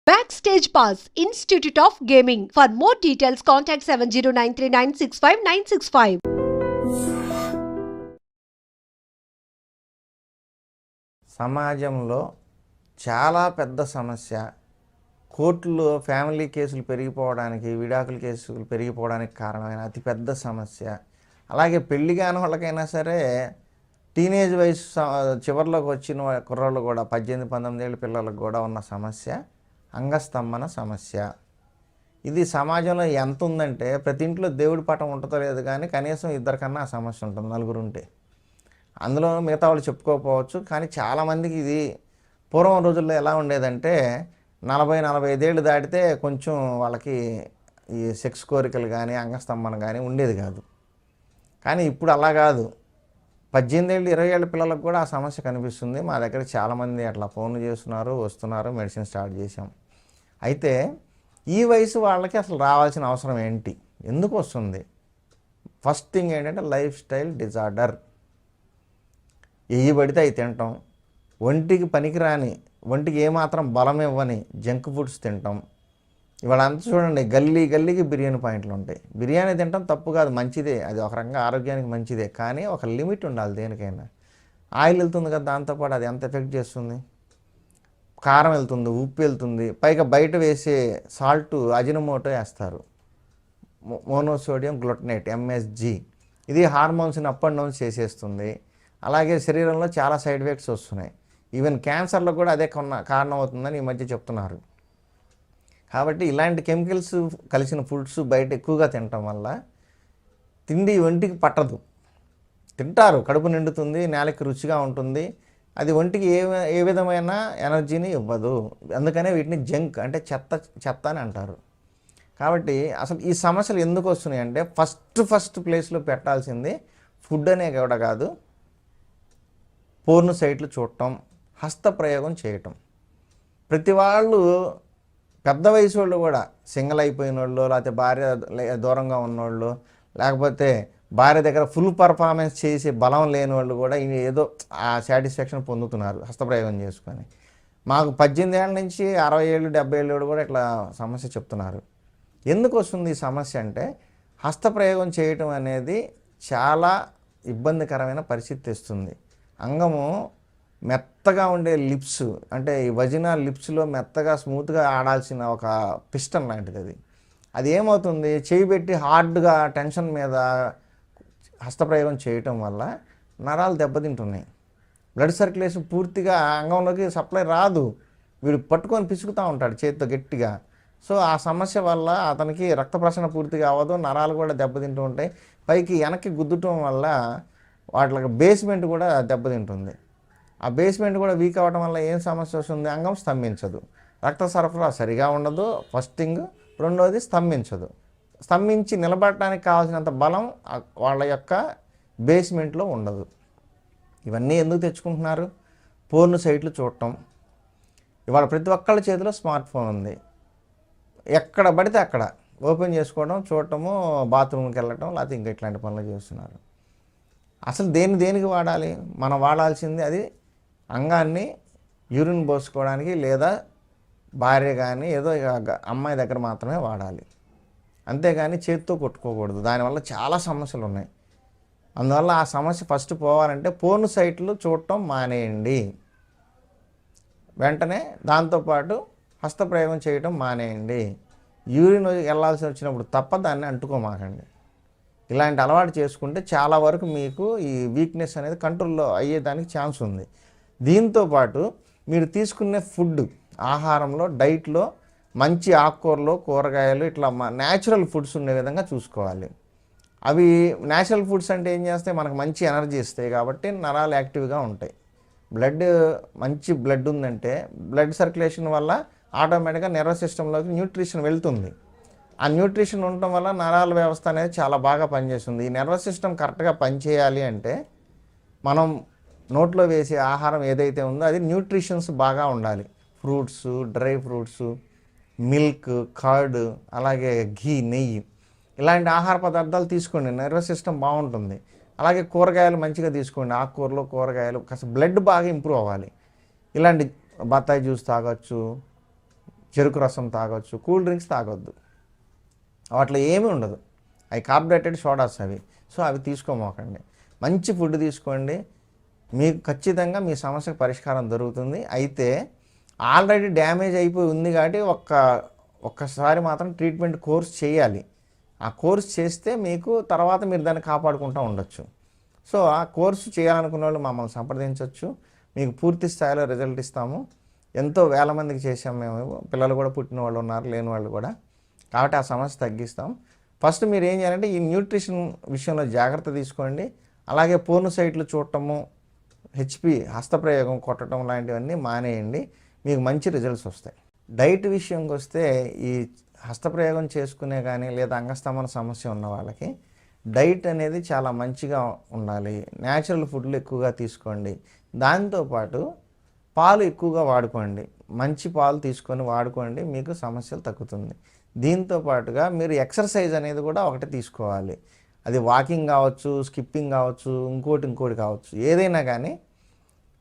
Backstage Pass, Institute of Gaming. For more details, contact 7093965965965. సమాజంలో చాలా పెద్ద సమస్య కోర్టులో ఫ్యామిలీ కేసులు పెరిగిపోవడానికి, విడాకుల కేసులు పెరిగిపోవడానికి కారణమైన అతిపెద్ద సమస్య. అలాగే పెళ్లి కాని వాళ్ళకైనా సరే టీనేజ్ వయసు చివరిలోకి వచ్చిన కుర్రోళ్ళు కూడా 18-19 ఏళ్ళ పిల్లలకు కూడా ఉన్న సమస్య అంగస్తంభన సమస్య. ఇది సమాజంలో ఎంత ఉందంటే ప్రతి ఇంట్లో దేవుడి పటం ఉంటుందో లేదు కానీ కనీసం ఇద్దరికన్నా ఆ సమస్య ఉంటుంది, నలుగురు ఉంటే. అందులో మిగతా వాళ్ళు చెప్పుకోకపోవచ్చు, కానీ చాలామందికి ఇది పూర్వం రోజుల్లో ఎలా ఉండేదంటే 40-45 ఏళ్ళు దాటితే కొంచెం వాళ్ళకి ఈ సెక్స్ కోరికలు కానీ అంగస్తంభన కానీ ఉండేది కాదు. కానీ ఇప్పుడు అలా కాదు, 18 ఏళ్ళు 20 ఏళ్ళ పిల్లలకు కూడా ఆ సమస్య కనిపిస్తుంది. మా దగ్గర చాలామంది అట్లా ఫోన్లు చేస్తున్నారు, వస్తున్నారు, మెడిసిన్ స్టార్ట్ చేసాం. అయితే ఈ వయసు వాళ్ళకి అసలు రావాల్సిన అవసరం ఏంటి, ఎందుకు వస్తుంది? ఫస్ట్ థింగ్ ఏంటంటే లైఫ్ స్టైల్ డిజార్డర్. ఏవి పడితే అవి తినటం, ఒంటికి పనికిరాని, ఒంటికి ఏమాత్రం బలం ఇవ్వని జంక్ ఫుడ్స్ తినటం. ఇవాళ అంతా చూడండి, గల్లీ గల్లీకి బిర్యానీ పాయింట్లు ఉంటాయి. బిర్యానీ తినటం తప్పు కాదు, మంచిదే, అది ఒక రకంగా ఆరోగ్యానికి మంచిదే. కానీ ఒక లిమిట్ ఉండాలి దేనికైనా. ఆయిల్ వెళ్తుంది కదా, దాంతోపాటు అది ఎంత ఎఫెక్ట్ చేస్తుంది? కారం వెళ్తుంది, ఉప్పు వెళ్తుంది, పైగా బయట వేసే సాల్ట్ అజినోమోటో వేస్తారు, మోనోసోడియం గ్లూటనేట్ ఎంఎస్జి. ఇది హార్మోన్స్ని అప్ అండ్ డౌన్ చేసేస్తుంది. అలాగే శరీరంలో చాలా సైడ్ ఎఫెక్ట్స్ వస్తున్నాయి. ఈవెన్ క్యాన్సర్లో కూడా అదే కారణం అవుతుందని ఈ మధ్య చెప్తున్నారు. కాబట్టి ఇలాంటి కెమికల్స్ కలిసిన ఫుడ్స్ బయట ఎక్కువగా తినటం వల్ల తిండి ఒంటికి పట్టదు. తింటారు, కడుపు నిండుతుంది, నేలకి రుచిగా ఉంటుంది, అది ఒంటికి ఏ విధమైన ఎనర్జీని ఇవ్వదు. అందుకనే వీటిని జంక్ అంటే చెత్త అని అంటారు. కాబట్టి అసలు ఈ సమస్యలు ఎందుకు వస్తున్నాయి అంటే ఫస్ట్ ప్లేస్లో పెట్టాల్సింది ఫుడ్ అనే కూడా కాదు, పోర్న్ సైట్లు చూడటం, హస్తప్రయోగం చేయటం. ప్రతి వాళ్ళు పెద్ద వయసు వాళ్ళు కూడా సింగిల్ అయిపోయిన వాళ్ళు, లేకపోతే భార్య దూరంగా ఉన్నవాళ్ళు, లేకపోతే భార్య దగ్గర ఫుల్ పర్ఫార్మెన్స్ చేసి బలం లేని వాళ్ళు కూడా ఏదో ఆ సాటిస్ఫాక్షన్ పొందుతున్నారు హస్తప్రయోగం చేసుకొని. మాకు 18 ఏళ్ళ నుంచి 60 ఏళ్ళు 70 ఏళ్ళు కూడా ఇట్లా సమస్య చెప్తున్నారు. ఎందుకు వస్తుంది ఈ సమస్య అంటే హస్తప్రయోగం చేయటం అనేది చాలా ఇబ్బందికరమైన పరిస్థితి తెస్తుంది. అంగము మెత్తగా ఉండే లిప్స్, అంటే ఈ వజినల్ లిప్స్లో మెత్తగా స్మూత్గా ఆడాల్సిన ఒక పిస్టన్ లాంటిది. అది ఏమవుతుంది, చేయి పెట్టి హార్డ్గా టెన్షన్ మీద హస్తప్రయోగం చేయటం వల్ల నరాలు దెబ్బతింటున్నాయి. బ్లడ్ సర్క్యులేషన్ పూర్తిగా అంగంలోకి సప్లై రాదు. వీడు పట్టుకొని పిసుకుతూ ఉంటాడు చేతితో గట్టిగా. సో ఆ సమస్య వల్ల అతనికి రక్త ప్రసరణ పూర్తిగా అవ్వదు, నరాలు కూడా దెబ్బతింటూ ఉంటాయి. పైకి వెనక్కి గుద్దటం వల్ల వాటికి బేస్మెంట్ కూడా దెబ్బతింటుంది. ఆ బేస్మెంట్ కూడా వీక్ అవ్వడం వల్ల ఏం సమస్య వస్తుంది, అంగం స్తంభించదు, రక్త సరఫరా సరిగా ఉండదు ఫస్ట్ థింగ్. రెండోది స్తంభించి నిలబడటానికి కావాల్సినంత బలం వాళ్ళ యొక్క బేస్మెంట్లో ఉండదు. ఇవన్నీ ఎందుకు తెచ్చుకుంటున్నారు? పోర్న్ సైట్లు చూడటం. ఇవాళ ప్రతి ఒక్కళ్ళ చేతిలో స్మార్ట్ ఫోన్ ఉంది. ఎక్కడ పడితే అక్కడ ఓపెన్ చేసుకోవడం, చూడటము, బాత్రూమ్కి వెళ్ళటం, లేకపోతే ఇంకా ఇట్లాంటి పనులు చేస్తున్నారు. అసలు దేనికి వాడాలి? మనం వాడాల్సింది అది అంగాన్ని యూరిన్ పోసుకోవడానికి, లేదా భార్య కానీ ఏదో అమ్మాయి దగ్గర మాత్రమే వాడాలి. అంతేగాని చేతితో కొట్టుకోకూడదు. దానివల్ల చాలా సమస్యలు ఉన్నాయి. అందువల్ల ఆ సమస్య ఫస్ట్ పోవాలంటే పోర్న్ సైట్లు చూడటం మానేయండి వెంటనే. దాంతోపాటు హస్తప్రయోగం చేయటం మానేయండి. యూరిన్ వెళ్ళాల్సి వచ్చినప్పుడు తప్ప దాన్ని అంటుకోమాకండి. ఇలాంటి అలవాటు చేసుకుంటే చాలా వరకు మీకు ఈ వీక్నెస్ అనేది కంట్రోల్లో అయ్యేదానికి ఛాన్స్ ఉంది. దీంతోపాటు మీరు తీసుకునే ఫుడ్, ఆహారంలో, డైట్లో మంచి ఆకుకూరలు, కూరగాయలు, ఇట్లా న్యాచురల్ ఫుడ్స్ ఉండే విధంగా చూసుకోవాలి. అవి న్యాచురల్ ఫుడ్స్ అంటే ఏం చేస్తాయి, మనకు మంచి ఎనర్జీ ఇస్తాయి కాబట్టి నరాలు యాక్టివ్గా ఉంటాయి. మంచి బ్లడ్ ఉందంటే బ్లడ్ సర్క్యులేషన్ వల్ల ఆటోమేటిక్గా నర్వస్ సిస్టంలోకి న్యూట్రిషన్ వెళ్తుంది. ఆ న్యూట్రిషన్ ఉండటం వల్ల నరాల వ్యవస్థ అనేది చాలా బాగా పనిచేస్తుంది. ఈ నర్వస్ సిస్టమ్ కరెక్ట్గా పనిచేయాలి అంటే మనం నోట్లో వేసే ఆహారం ఏదైతే ఉందో అది న్యూట్రిషన్స్ బాగా ఉండాలి. Fruits, dry fruits, milk, curd, అలాగే ఘీ, నెయ్యి, ఇలాంటి ఆహార పదార్థాలు తీసుకోండి, నర్వస్ సిస్టమ్ బాగుంటుంది. అలాగే కూరగాయలు మంచిగా తీసుకోండి, ఆకుకూరలు, కూరగాయలు. కాస్త బ్లడ్ బాగా ఇంప్రూవ్ అవ్వాలి. ఇలాంటి బత్తాయి జ్యూస్ తాగొచ్చు, చెరుకు రసం తాగొచ్చు, కూల్ డ్రింక్స్ తాగొద్దు, వాటిలో ఏమీ ఉండదు, అవి కార్బోరేటెడ్ సోడాస్ అవి. సో అవి తీసుకోమోకండి, మంచి ఫుడ్ తీసుకోండి, మీకు ఖచ్చితంగా మీ సమస్యకు పరిష్కారం దొరుకుతుంది. అయితే ఆల్రెడీ డ్యామేజ్ అయిపోయి ఉంది కాబట్టి ఒక్కసారి మాత్రం ట్రీట్మెంట్ కోర్స్ చేయాలి. ఆ కోర్స్ చేస్తే మీకు తర్వాత మీరు దాన్ని కాపాడుకుంటూ ఉండొచ్చు. సో ఆ కోర్సు చేయాలనుకున్న వాళ్ళు మమ్మల్ని సంప్రదించవచ్చు, మీకు పూర్తి స్థాయిలో రిజల్ట్ ఇస్తాము. ఎంతో వేల మందికి చేసాం మేము, పిల్లలు కూడా పుట్టిన వాళ్ళు ఉన్నారు, లేని వాళ్ళు కూడా. కాబట్టి ఆ సమస్య తగ్గిస్తాం. ఫస్ట్ మీరు ఏం చేయాలంటే ఈ న్యూట్రిషన్ విషయంలో జాగ్రత్త తీసుకోండి. అలాగే పోర్న్ సైట్లు చూడటము, హెచ్పి హస్తప్రయోగం కొట్టడం లాంటివన్నీ మానేయండి, మీకు మంచి రిజల్ట్స్ వస్తాయి. డైట్ విషయంకి వస్తే ఈ హస్తప్రయోగం చేసుకునే కానీ లేదా అంగస్తంభన సమస్య ఉన్న వాళ్ళకి డైట్ అనేది చాలా మంచిగా ఉండాలి. న్యాచురల్ ఫుడ్లు ఎక్కువగా తీసుకోండి. దాంతోపాటు పాలు ఎక్కువగా వాడుకోండి, మంచి పాలు తీసుకొని వాడుకోండి, మీకు సమస్యలు తగ్గుతుంది. దీంతో పాటుగా మీరు ఎక్సర్సైజ్ అనేది కూడా ఒకటి తీసుకోవాలి. అది వాకింగ్ కావచ్చు, స్కిప్పింగ్ కావచ్చు, ఇంకోటి కావచ్చు, ఏదైనా కానీ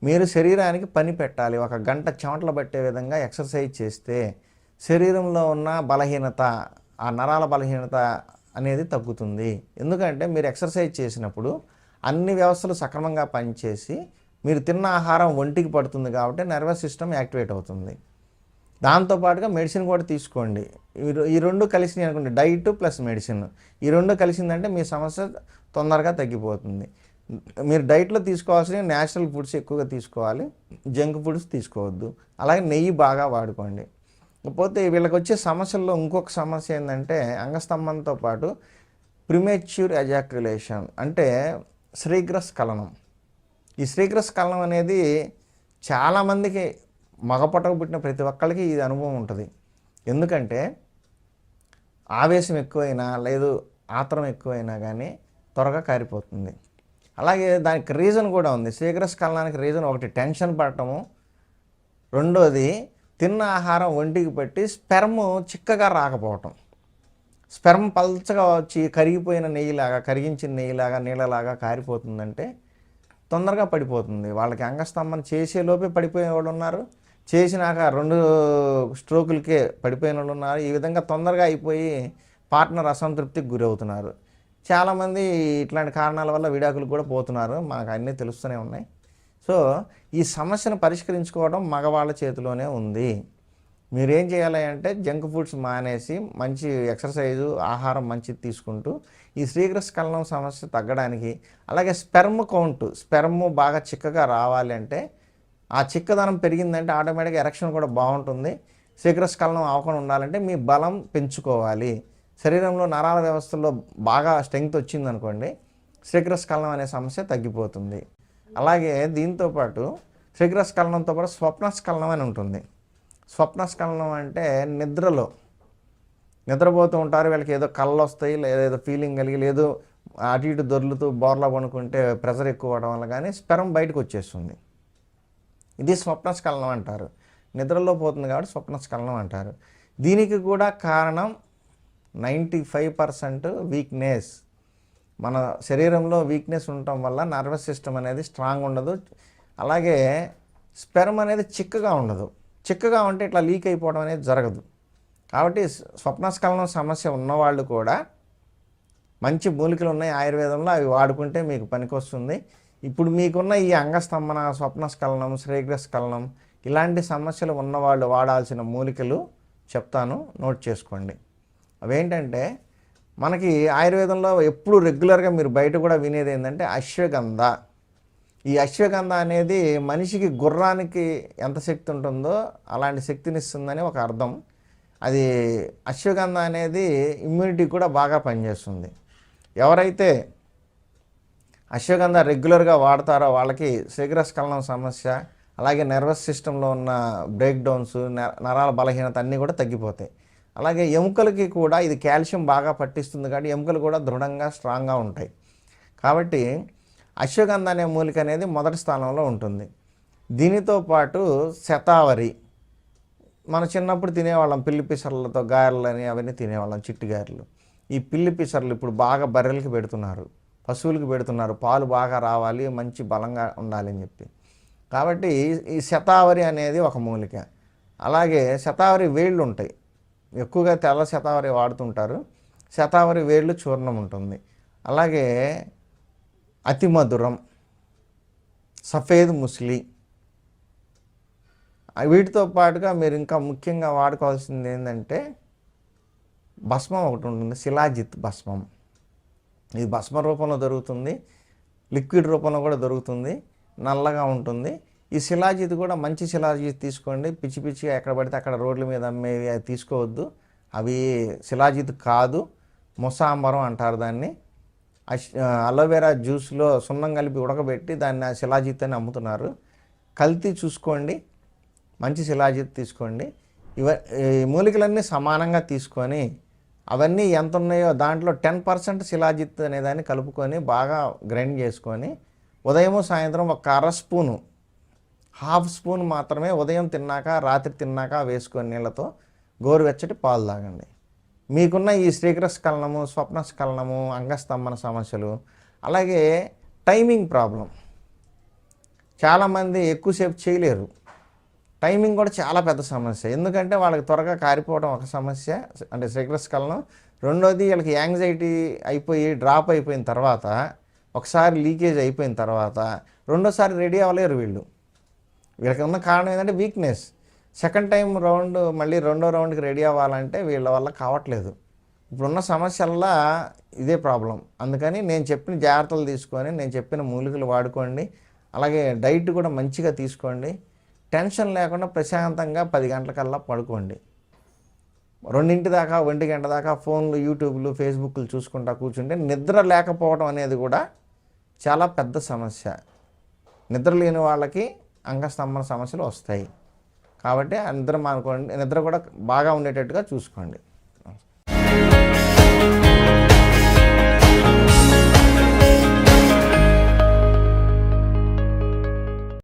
మీరు శరీరానికి పని పెట్టాలి. 1 గంట చెమటలు పట్టే విధంగా ఎక్సర్సైజ్ చేస్తే శరీరంలో ఉన్న బలహీనత, ఆ నరాల బలహీనత అనేది తగ్గుతుంది. ఎందుకంటే మీరు ఎక్సర్సైజ్ చేసినప్పుడు అన్ని వ్యవస్థలు సక్రమంగా పనిచేసి మీరు తిన్న ఆహారం ఒంటికి పడుతుంది కాబట్టి నర్వస్ సిస్టమ్ యాక్టివేట్ అవుతుంది. దాంతోపాటుగా మెడిసిన్ కూడా తీసుకోండి. ఈ రెండు కలిసినాయి అనుకోండి, డైట్ ప్లస్ మెడిసిన్, ఈ రెండు కలిసిందంటే మీ సమస్య తొందరగా తగ్గిపోతుంది. మీరు డైట్లో తీసుకోవాల్సిన న్యాచురల్ ఫుడ్స్ ఎక్కువగా తీసుకోవాలి, జంక్ ఫుడ్స్ తీసుకోవద్దు. అలాగే నెయ్యి బాగా వాడుకోండి. పోతే వీళ్ళకి వచ్చే సమస్యల్లో ఇంకొక సమస్య ఏంటంటే అంగస్తంభంతో పాటు ప్రిమేచ్యూర్ ఎజాక్యులేషన్, అంటే శీఘ్రస్ఖలనం. ఈ శీఘ్రస్ఖలనం అనేది చాలామందికి, మగపటకు పుట్టిన ప్రతి ఒక్కరికి ఇది అనుభవం ఉంటుంది. ఎందుకంటే ఆవేశం ఎక్కువైనా లేదు ఆత్రం ఎక్కువైనా కానీ త్వరగా కారిపోతుంది. అలాగే దానికి రీజన్ కూడా ఉంది. శీఘ్రస్ఖలనానికి రీజన్ ఒకటి టెన్షన్ పడటము, రెండోది తిన్న ఆహారం ఒంటికి పట్టి స్పెర్మ్ చిక్కగా రాకపోవటం. స్పెర్మ్ పల్చగా వచ్చి కరిగిపోయిన నెయ్యిలాగా, కరిగించిన నెయ్యిలాగా, నీళ్ళలాగా కారిపోతుందంటే తొందరగా పడిపోతుంది. వాళ్ళకి అంగస్తంభన చేసేలోపే పడిపోయే వాళ్ళు ఉన్నారు, చేసినాక 2 స్ట్రోకులకే పడిపోయిన వాళ్ళు ఉన్నారు. ఈ విధంగా తొందరగా అయిపోయి పార్ట్నర్ అసంతృప్తికి గురవుతున్నారు. చాలామంది ఇట్లాంటి కారణాల వల్ల విడాకులు కూడా పోతున్నారు, మనకు అన్నీ తెలుస్తూనే ఉన్నాయి. సో ఈ సమస్యను పరిష్కరించుకోవడం మగవాళ్ళ చేతిలోనే ఉంది. మీరేం చేయాలి అంటే జంక్ ఫుడ్స్ మానేసి మంచి ఎక్సర్సైజు, ఆహారం మంచిది తీసుకుంటూ ఈ శీఘ్రస్ఖలనం సమస్య తగ్గడానికి, అలాగే స్పెర్మ్ బాగా చిక్కగా రావాలి అంటే, ఆ చిక్కదనం పెరిగిందంటే ఆటోమేటిక్గా ఎరెక్షన్ కూడా బాగుంటుంది. శీఘ్రస్ఖలనం అవ్వకుండా ఉండాలంటే మీ బలం పెంచుకోవాలి. శరీరంలో నరాల వ్యవస్థలో బాగా స్ట్రెంగ్త్ వచ్చిందనుకోండి, శీఘ్రస్ఖలనం అనే సమస్య తగ్గిపోతుంది. అలాగే దీంతోపాటు శీఘ్రస్ఖలనంతో పాటు స్వప్నస్ఖలనం అని ఉంటుంది. స్వప్నస్ఖలనం అంటే నిద్రపోతూ ఉంటారు, వీళ్ళకి ఏదో కళ్ళు వస్తాయి, లేదా ఏదో ఫీలింగ్ కలిగి, లేదు అటు ఇటు దొర్లుతూ బోర్లా పనుకుంటే ప్రెషర్ ఎక్కువ అవడం వల్ల కానీ స్పెర్మ్ బయటకు వచ్చేస్తుంది. ఇది స్వప్నస్ఖలనం అంటారు. నిద్రలో పోతుంది కాబట్టి స్వప్నస్ఖలనం అంటారు. దీనికి కూడా కారణం 95% వీక్నెస్. మన శరీరంలో వీక్నెస్ ఉండటం వల్ల నర్వస్ సిస్టమ్ అనేది స్ట్రాంగ్ ఉండదు. అలాగే స్పెర్మ్ అనేది చిక్కగా ఉండదు. చిక్కగా ఉంటే ఇట్లా లీక్ అయిపోవడం అనేది జరగదు. కాబట్టి స్వప్నస్ఖలనం సమస్య ఉన్నవాళ్ళు కూడా మంచి మూలికలు ఉన్నాయి ఆయుర్వేదంలో, అవి వాడుకుంటే మీకు పనికొస్తుంది. ఇప్పుడు మీకున్న ఈ అంగస్తంభన, స్వప్నస్ఖలనం, శీఘ్రస్ఖలనం ఇలాంటి సమస్యలు ఉన్నవాళ్ళు వాడాల్సిన మూలికలు చెప్తాను, నోట్ చేసుకోండి. అవేంటంటే మనకి ఆయుర్వేదంలో ఎప్పుడు రెగ్యులర్గా మీరు బయట కూడా వినేది ఏంటంటే అశ్వగంధ. ఈ అశ్వగంధ అనేది మనిషికి, గుర్రానికి ఎంత శక్తి ఉంటుందో అలాంటి శక్తిని ఇస్తుందని ఒక అర్థం. అది అశ్వగంధ అనేది ఇమ్యూనిటీ కూడా బాగా పనిచేస్తుంది. ఎవరైతే అశ్వగంధ రెగ్యులర్గా వాడతారో వాళ్ళకి శీఘ్రస్ఖలనం సమస్య, అలాగే నర్వస్ సిస్టంలో ఉన్న బ్రేక్ డౌన్స్, నరాల బలహీనత అన్నీ కూడా తగ్గిపోతాయి. అలాగే ఎముకలకి కూడా ఇది కాల్షియం బాగా పట్టిస్తుంది కాబట్టి ఎముకలు కూడా దృఢంగా, స్ట్రాంగ్గా ఉంటాయి. కాబట్టి అశ్వగంధ అనే మూలిక అనేది మొదటి స్థానంలో ఉంటుంది. దీనితో పాటు శతావరి, మన చిన్నప్పుడు తినేవాళ్ళం, పిల్లి పిసర్లతో గారెలు అని అవన్నీ తినేవాళ్ళం, చిట్టి గారెలు. ఈ పిల్లి పిసర్లు ఇప్పుడు బాగా బర్రెలకి పెడుతున్నారు, పశువులకి పెడుతున్నారు, పాలు బాగా రావాలి, మంచి బలంగా ఉండాలని చెప్పి. కాబట్టి ఈ శతావరి అనేది ఒక మూలిక. అలాగే శతావరి వేళ్ళు ఉంటాయి, ఎక్కువగా తెల్ల శతావరి వాడుతుంటారు. శతావరి వేళ్ళు చూర్ణం ఉంటుంది. అలాగే అతి మధురం, సఫేద్ ముస్లి, వీటితో పాటుగా మీరు ఇంకా ముఖ్యంగా వాడుకోవాల్సింది ఏంటంటే భస్మం ఒకటి ఉంటుంది, శిలాజిత్ భస్మం. ఇది భస్మ రూపంలో దొరుకుతుంది, లిక్విడ్ రూపంలో కూడా దొరుకుతుంది, నల్లగా ఉంటుంది. ఈ శిలాజిత్ కూడా మంచి శిలాజిత్ తీసుకోండి. పిచ్చి పిచ్చిగా ఎక్కడ పడితే అక్కడ రోడ్ల మీద అమ్మేవి అవి తీసుకోవద్దు. అవి శిలాజిత్ కాదు, ముసాంబరం అంటారు దాన్ని. అలోవెరా జ్యూస్లో సున్నం కలిపి ఉడకబెట్టి దాన్ని శిలాజిత్ అని అమ్ముతున్నారు. కల్తీ చూసుకోండి, మంచి శిలాజిత్ తీసుకోండి. ఈ మూలికలన్నీ సమానంగా తీసుకొని అవన్నీ ఎంత ఉన్నాయో దాంట్లో 10% శిలాజిత్ అనేదాన్ని కలుపుకొని బాగా గ్రైండ్ చేసుకొని ఉదయము సాయంత్రం ఒక అర స్పూను, హాఫ్ స్పూన్ మాత్రమే ఉదయం తిన్నాక రాత్రి తిన్నాక వేసుకొని నీళ్ళతో గోరువెచ్చటి పాలు తాగండి. మీకున్న ఈ శ్రీకరస్ఖలనము, స్వప్నస్ఖలనము, అంగస్తంభన సమస్యలు, అలాగే టైమింగ్ ప్రాబ్లం, చాలామంది ఎక్కువసేపు చేయలేరు. టైమింగ్ కూడా చాలా పెద్ద సమస్య. ఎందుకంటే వాళ్ళకి త్వరగా కారిపోవడం ఒక సమస్య, అంటే శ్రీకరస్ఖలనం. రెండోది వీళ్ళకి యాంగ్జైటీ అయిపోయి డ్రాప్ అయిపోయిన తర్వాత, ఒకసారి లీకేజ్ అయిపోయిన తర్వాత రెండోసారి రెడీ అవ్వలేరు వీళ్ళు. వీళ్ళకి ఉన్న కారణం ఏంటంటే వీక్నెస్. సెకండ్ టైం రౌండ్ మళ్ళీ రెండో రౌండ్కి రెడీ అవ్వాలంటే వీళ్ళ వల్ల కావట్లేదు. ఇప్పుడున్న సమస్యల్లా ఇదే ప్రాబ్లం. అందుకని నేను చెప్పిన జాగ్రత్తలు తీసుకొని, నేను చెప్పిన మూలికలు వాడుకోండి. అలాగే డైట్ కూడా మంచిగా తీసుకోండి. టెన్షన్ లేకుండా ప్రశాంతంగా 10 గంటలకల్లా పడుకోండి. 2 దాకా 1 గంట దాకా ఫోన్లు, యూట్యూబ్లు, ఫేస్బుక్లు చూసుకుంటా కూర్చుంటే నిద్ర లేకపోవడం అనేది కూడా చాలా పెద్ద సమస్య. నిద్ర లేని వాళ్ళకి అంగస్తంభన సమస్యలు వస్తాయి. కాబట్టి నిద్ర మానుకోండి, నిద్ర కూడా బాగా ఉండేటట్టుగా చూసుకోండి.